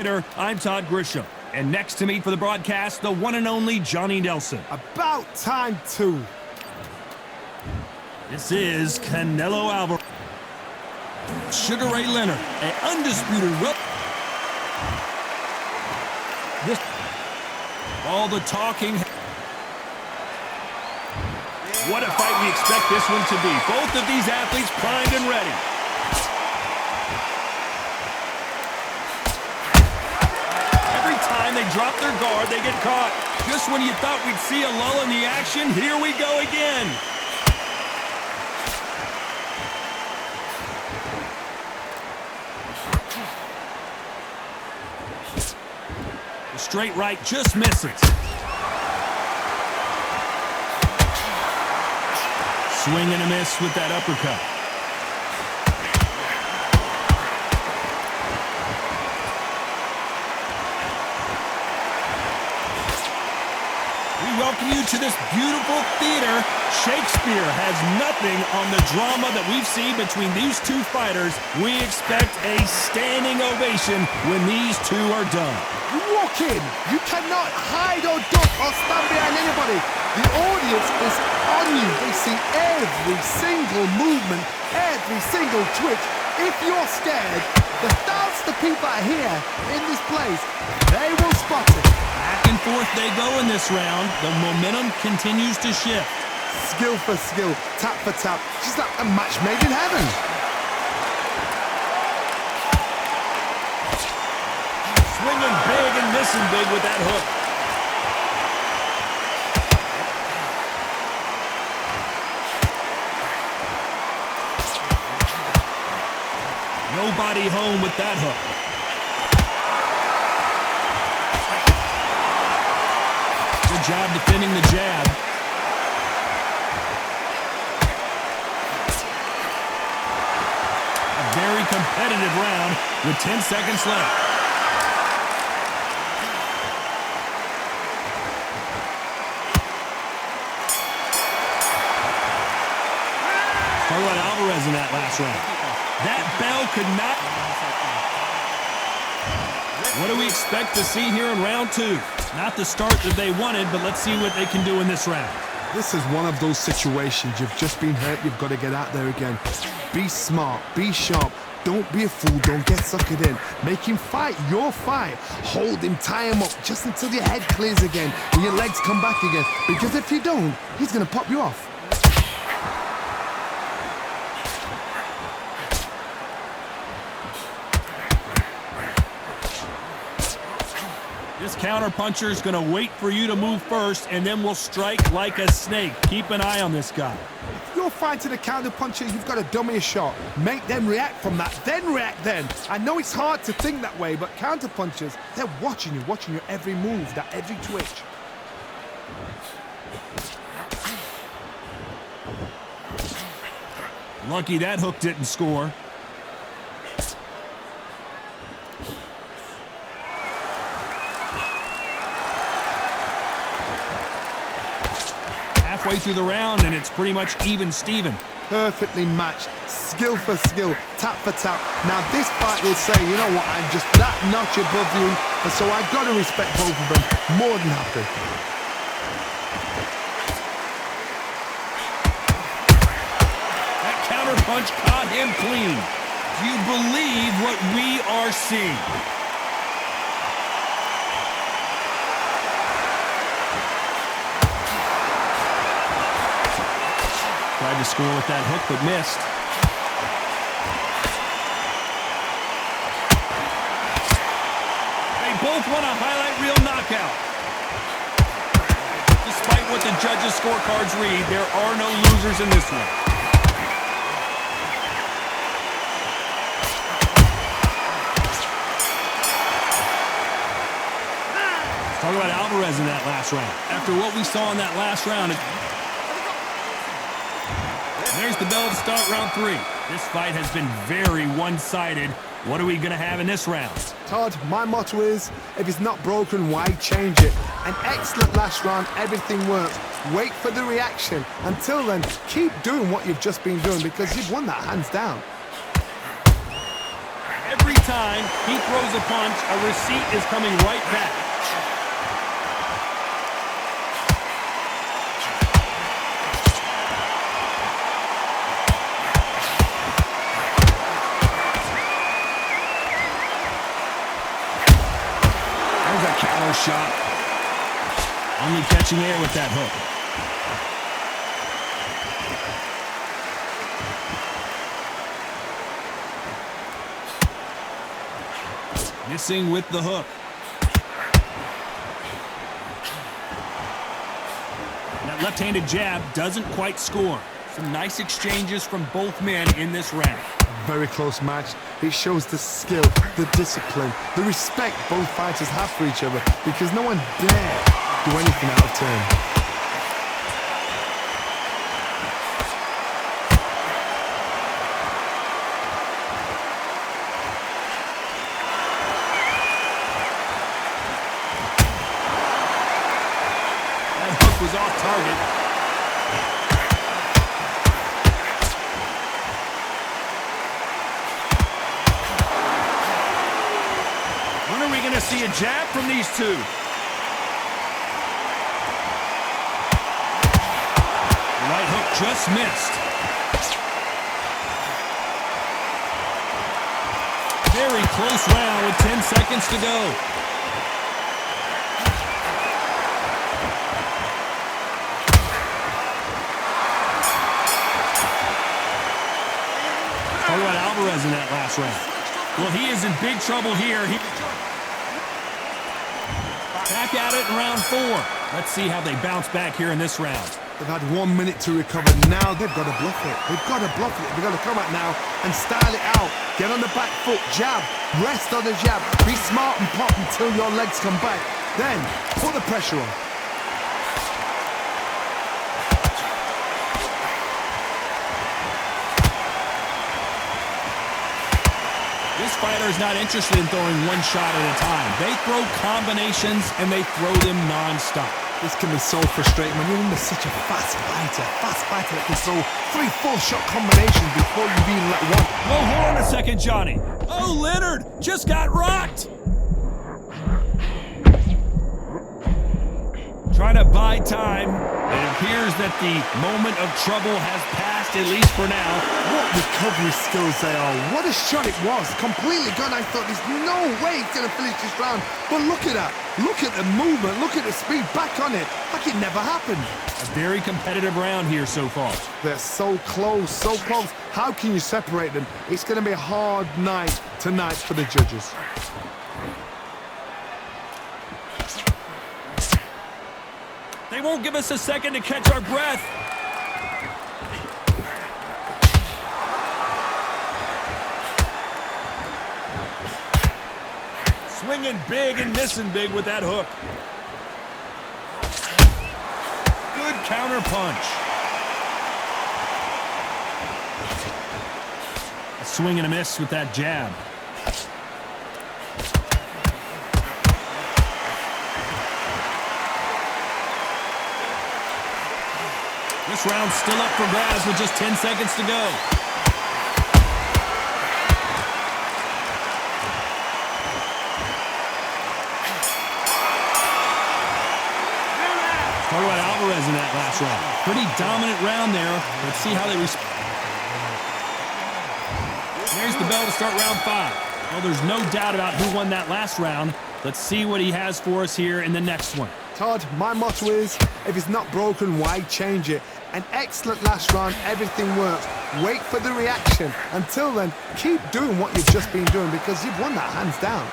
I'm Todd Grisham, and next to me for the broadcast, the one and only Johnny Nelson. About time, too. This is Canelo Alvarez. Sugar Ray Leonard, an undisputed all the talking. What a fight we expect this one to be. Both of these athletes primed and ready. Every time they drop their guard, they get caught. Just when you thought we'd see a lull in the action, here we go again. The straight right just misses. Swing and a miss with that uppercut. We welcome you to this beautiful theater. Shakespeare has nothing on the drama that we've seen between these two fighters. We expect a standing ovation when these two are done. You walk in, you cannot hide or duck or stand behind anybody. The audience is on you. They see every single movement, every single twitch. If you're scared, the thousands of people that are here in this place, they will spot it. Back and forth they go in this round. The momentum continues to shift. Skill for skill, tap for tap, just like a match made in heaven. Swinging big and missing big with that hook. Nobody home with that hook. Good job defending the jab. A very competitive round with 10 seconds left. Talk about Alvarez in that last round. That bell could not. What do we expect to see here in round two? Not the start that they wanted, but let's see what they can do in this round. This is one of those situations. You've just been hurt. You've got to get out there again. Be smart. Be sharp. Don't be a fool. Don't get suckered in. Make him fight your fight. Hold him. Tie him up just until your head clears again and your legs come back again. Because if you don't, he's going to pop you off. This counter-puncher is going to wait for you to move first, and then will strike like a snake. Keep an eye on this guy. If you're fighting a counter-puncher, you've got to dummy a shot. Make them react from that, then react then. I know it's hard to think that way, but counter-punchers, they're watching your every move, that every twitch. Lucky that hook didn't score. Halfway through the round, and it's pretty much even Steven. Perfectly matched, skill for skill, tap for tap. Now this fight will say, you know what, I'm just that notch above you, and so I've got to respect both of them. More than happy. That counter punch caught him clean. Do you believe what we are seeing? Tried to score with that hook, but missed. They both want a highlight reel knockout. Despite what the judges' scorecards read, there are no losers in this one. Talk about Alvarez in that last round. After what we saw in that last round, there's the bell to start round three. This fight has been very one-sided. What are we going to have in this round? Todd, my motto is, if it's not broken, why change it? An excellent last round, everything worked. Wait for the reaction. Until then, keep doing what you've just been doing because you've won that hands down. Every time time he throws a punch, a receipt is coming right back. There's a counter shot. Only catching air with that hook. Missing with the hook. That left-handed jab doesn't quite score. Some nice exchanges from both men in this round. Very close match. It shows the skill, the discipline, the respect both fighters have for each other, because no one dare do anything out of turn. Was off target. When are we going to see a jab from these two? Right hook just missed. Very close round with 10 seconds to go. What about Alvarez in that last round? Well, he is in big trouble here. Back at it in round 4. Let's see how they bounce back here in this round. They've had 1 minute to recover. Now they've got to bluff it. They've got to bluff it. They've got to come out now and style it out. Get on the back foot, jab, rest on the jab. Be smart and pop until your legs come back. Then put the pressure on. This fighter is not interested in throwing one shot at a time. They throw combinations and they throw them non-stop. This can be so frustrating when you're under such a fast fighter that can throw 3 full-shot combinations before you've even let one. Well, hold on a second, Johnny. Oh, Leonard just got rocked. Trying to buy time. It appears that the moment of trouble has passed, at least for now. What recovery skills they are. What a shot it was. Completely gone. I thought there's no way he's going to finish this round. But look at that. Look at the movement. Look at the speed. Back on it. Like it never happened. A very competitive round here so far. They're so close, so close. How can you separate them? It's going to be a hard night tonight for the judges. They won't give us a second to catch our breath. Swinging big and missing big with that hook. Good counter punch. A swing and a miss with that jab. This round's still up for grabs with just 10 seconds to go. Talk about Alvarez in that last round. Pretty dominant round there. Let's see how they respond. There's the bell to start round 5. Well, there's no doubt about who won that last round. Let's see what he has for us here in the next one. Todd, my motto is, if it's not broken, why change it? An excellent last round, everything works. Wait for the reaction. Until then, keep doing what you've just been doing because you've won that hands down.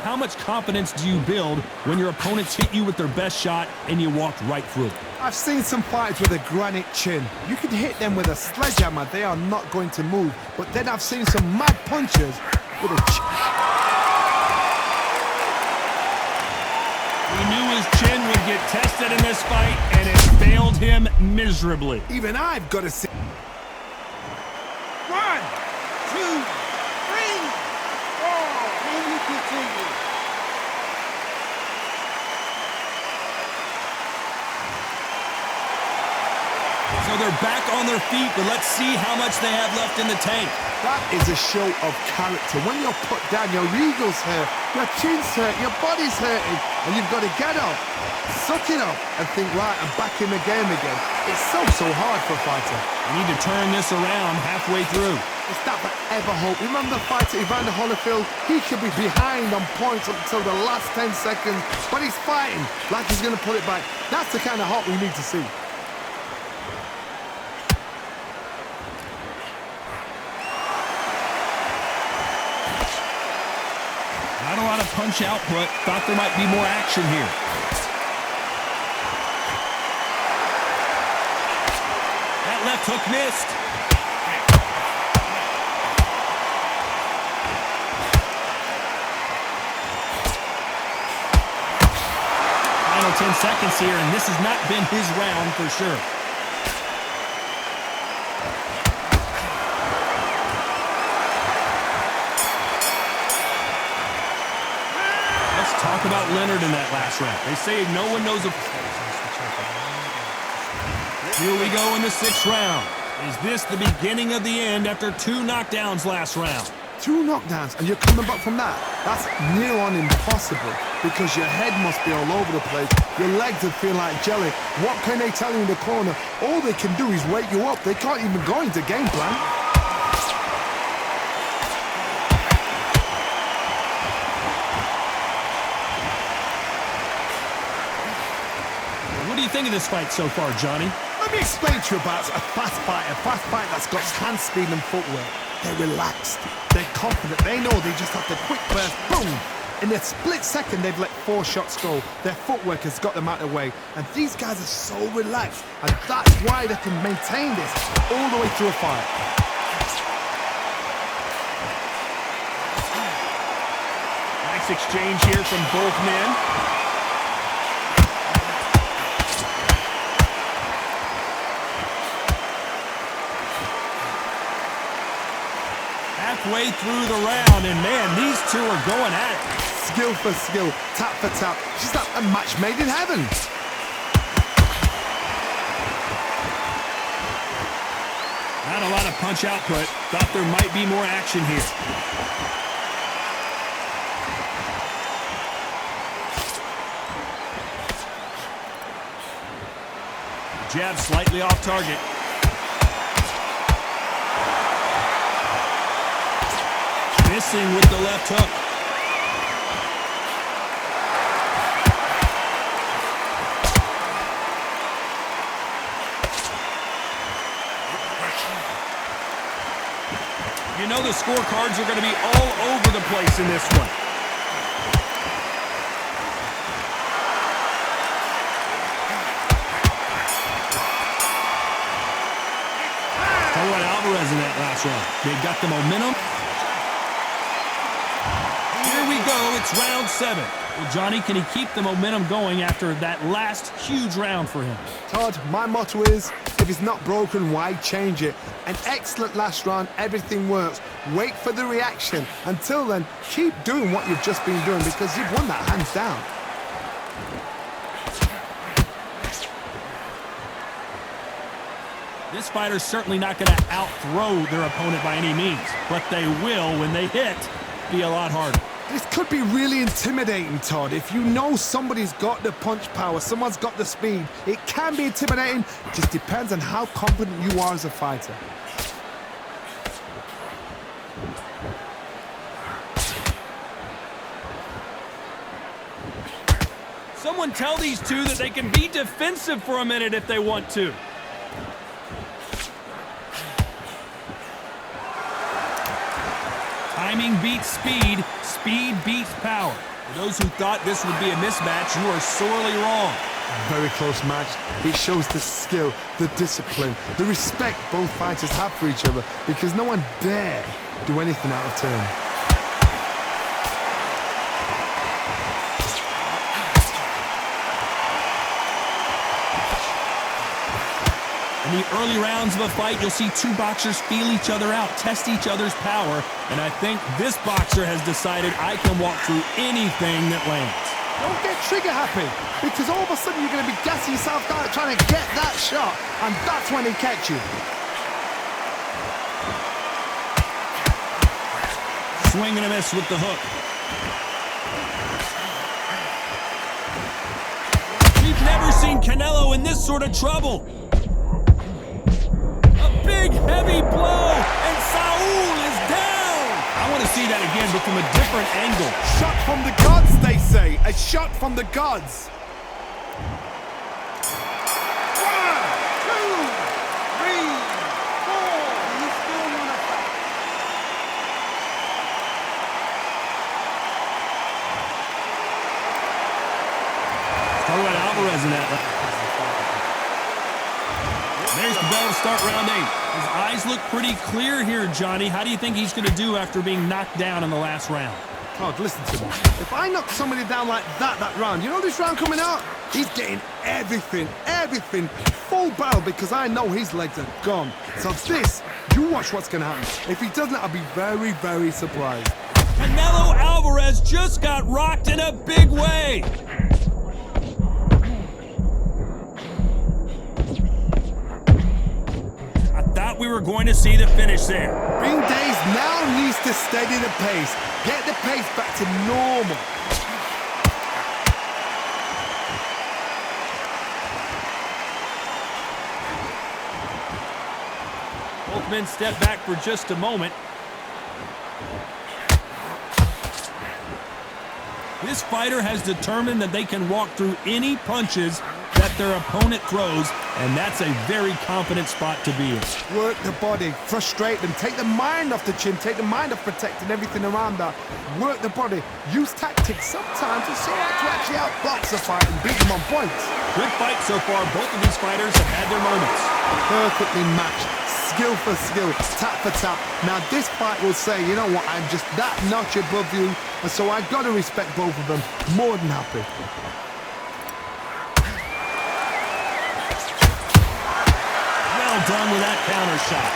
How much confidence do you build when your opponents hit you with their best shot and you walked right through it? I've seen some fights with a granite chin. You can hit them with a sledgehammer, they are not going to move. But then I've seen some mad punches with a chin. He knew his chin would get tested in this fight, and it failed him miserably. Even I've got to see. 1, 2, 3, 4. And you continue. So they're back on their feet, but let's see how much they have left in the tank. That is a show of character. When you're put down, your ego's hurt, your chin's hurt, your body's hurting, and you've got to get up, suck it up, and think, right, I'm back in the game again. It's so hard for a fighter. We need to turn this around halfway through. It's that forever hope. Remember the fighter Evander Holyfield? He could be behind on points up until the last 10 seconds, but he's fighting like he's going to pull it back. That's the kind of hope we need to see. Not a lot of punch output. Thought there might be more action here. That left hook missed. Final 10 seconds here, and this has not been his round for sure. Talk about Leonard in that last round. They say no one knows a... Here we go in the 6th round. Is this the beginning of the end after 2 knockdowns last round? 2 knockdowns, and you're coming back from that? That's near on impossible, because your head must be all over the place. Your legs would feel like jelly. What can they tell you in the corner? All they can do is wake you up. They can't even go into game plan. What do you think of this fight so far, Johnny? Let me explain to you about a fast fight that's got hand speed and footwork. They're relaxed, they're confident, they know they just have to quick burst, boom! In a split second, they've let 4 shots go. Their footwork has got them out of the way. And these guys are so relaxed, and that's why they can maintain this all the way through a fight. Nice exchange here from both men. Halfway through the round, and man, these two are going at it. Skill for skill, tap for tap. She's like a match made in heaven. Not a lot of punch output. Thought there might be more action here. Jab slightly off target. Missing with the left hook. You know the scorecards are going to be all over the place in this one. Alvarez in that last round. They got the momentum. Here we go. It's round 7. Well, Johnny, can he keep the momentum going after that last huge round for him? Todd, my motto is, if it's not broken, why change it? An excellent last round, everything works. Wait for the reaction. Until then, keep doing what you've just been doing because you've won that hands down. This fighter's certainly not going to out-throw their opponent by any means, but they will, when they hit, be a lot harder. This could be really intimidating, Todd. If you know somebody's got the punch power, someone's got the speed, it can be intimidating. It just depends on how confident you are as a fighter. Someone tell these two that they can be defensive for a minute if they want to. Timing beats speed, speed beats power. For those who thought this would be a mismatch, you are sorely wrong. Very close match. It shows the skill, the discipline, the respect both fighters have for each other because no one dare do anything out of turn. In the early rounds of a fight, you'll see two boxers feel each other out, test each other's power, and I think this boxer has decided I can walk through anything that lands. Don't get trigger happy, because all of a sudden you're going to be gassing yourself out trying to get that shot, and that's when he catch you. Swing and a miss with the hook. We've never seen Canelo in this sort of trouble. A big, heavy blow, and Saul is down. I want to see that again, but from a different angle. Shot from the gods, they say. A shot from the gods. 1, 2, 3, 4. You still want to fight? Talk about Alvarez in that. There's the bell to start round 8. His eyes look pretty clear here, Johnny. How do you think he's going to do after being knocked down in the last round? Todd, listen to me. If I knock somebody down like that round, you know this round coming out? He's getting everything, full barrel, because I know his legs are gone. So this, you watch what's going to happen. If he doesn't, I'll be very, very surprised. Canelo Alvarez just got rocked in a big way. We were going to see the finish there. Ring Days now needs to steady the pace. Get the pace back to normal. Both men step back for just a moment. This fighter has determined that they can walk through any punches that their opponent throws, and that's a very confident spot to be in. Work the body, frustrate them, take the mind off the chin, take the mind off protecting everything around that. Work the body, use tactics sometimes to see how to actually outbox a fight and beat them on points. Good fight so far. Both of these fighters have had their moments. Perfectly matched, skill for skill, tap for tap. Now this fight will say, you know what, I'm just that notch above you, and so I've got to respect both of them. More than happy. Done with that counter shot.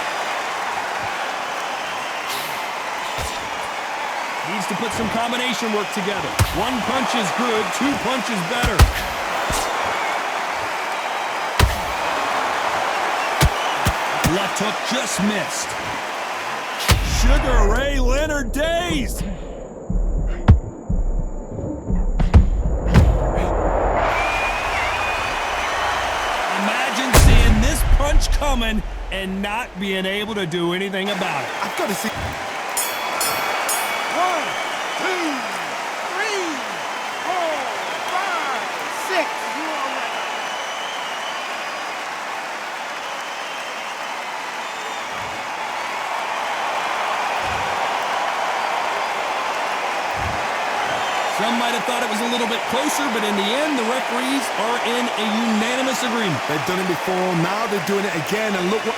Needs to put some combination work together. One punch is good, 2 punches better. Left hook just missed. Sugar Ray Leonard dazed. Punch coming and not being able to do anything about it. I've got to see. 1, 2, 3, 4, 5, 6. You all right? Some might have thought it was a little bit closer, but in the end, the referees are in a unanimous agreement. They've done it before, now they're doing it again, and look what...